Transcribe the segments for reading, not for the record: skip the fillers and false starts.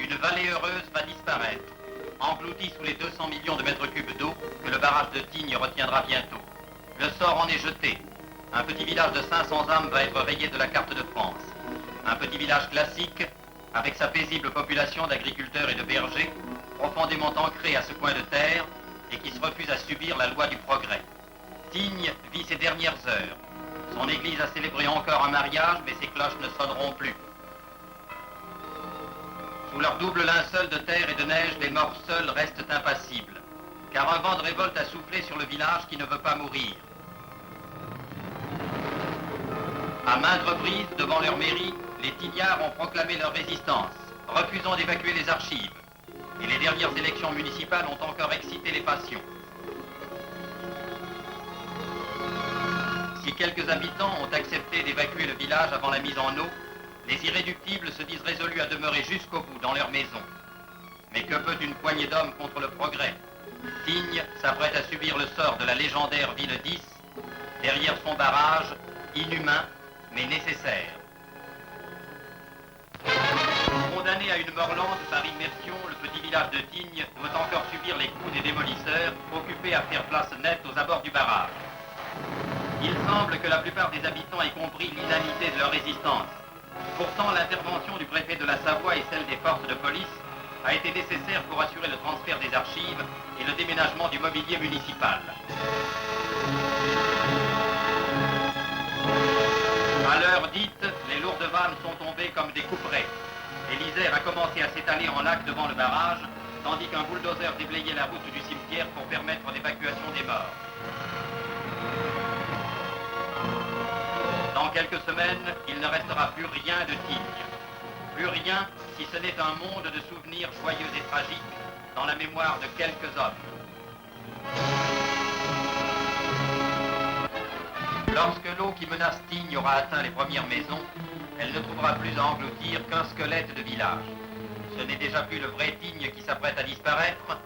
Une vallée heureuse va disparaître, engloutie sous les 200 millions de mètres cubes d'eau que le barrage de Tignes retiendra bientôt. Le sort en est jeté. Un petit village de 500 âmes va être rayé de la carte de France. Un petit village classique, avec sa paisible population d'agriculteurs et de bergers, profondément ancrée à ce coin de terre et qui se refuse à subir la loi du progrès. Tignes vit ses dernières heures. Son église a célébré encore un mariage, mais ses cloches ne sonneront plus. Sous leur double linceul de terre et de neige, les morts seuls restent impassibles, car un vent de révolte a soufflé sur le village qui ne veut pas mourir. À maintes reprises, devant leur mairie, les Tignards ont proclamé leur résistance, refusant d'évacuer les archives. Et les dernières élections municipales ont encore excité les passions. Si quelques habitants ont accepté d'évacuer le village avant la mise en eau, les irréductibles se disent résolus à demeurer jusqu'au bout dans leur maison. Mais que peut une poignée d'hommes contre le progrès? Tignes s'apprête à subir le sort de la légendaire ville 10, derrière son barrage, inhumain mais nécessaire. Condamné à une mort lente par immersion, le petit village de Tignes doit encore subir les coups des démolisseurs, occupés à faire place nette aux abords du barrage. Il semble que la plupart des habitants aient compris l'inanité de leur résistance. Pourtant, l'intervention du préfet de la Savoie et celle des forces de police a été nécessaire pour assurer le transfert des archives et le déménagement du mobilier municipal. À l'heure dite, les lourdes vannes sont tombées comme des couperets. Et l'Isère a commencé à s'étaler en lac devant le barrage, tandis qu'un bulldozer déblayait la route du cimetière pour permettre l'évacuation des morts. Dans quelques semaines, il ne restera plus rien de Tignes. Plus rien, si ce n'est un monde de souvenirs joyeux et tragiques dans la mémoire de quelques hommes. Lorsque l'eau qui menace Tignes aura atteint les premières maisons, elle ne trouvera plus à engloutir qu'un squelette de village. Ce n'est déjà plus le vrai Tignes qui s'apprête à disparaître,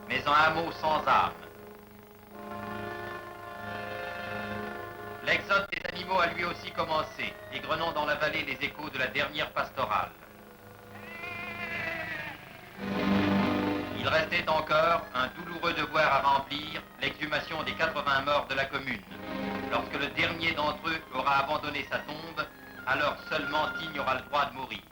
mais un hameau sans âme. L'exode des animaux a lui aussi commencé, égrenant dans la vallée les échos de la dernière pastorale. Il restait encore un douloureux devoir à remplir, l'exhumation des 80 morts de la commune. Lorsque le dernier d'entre eux aura abandonné sa tombe, alors seulement Tignes aura le droit de mourir.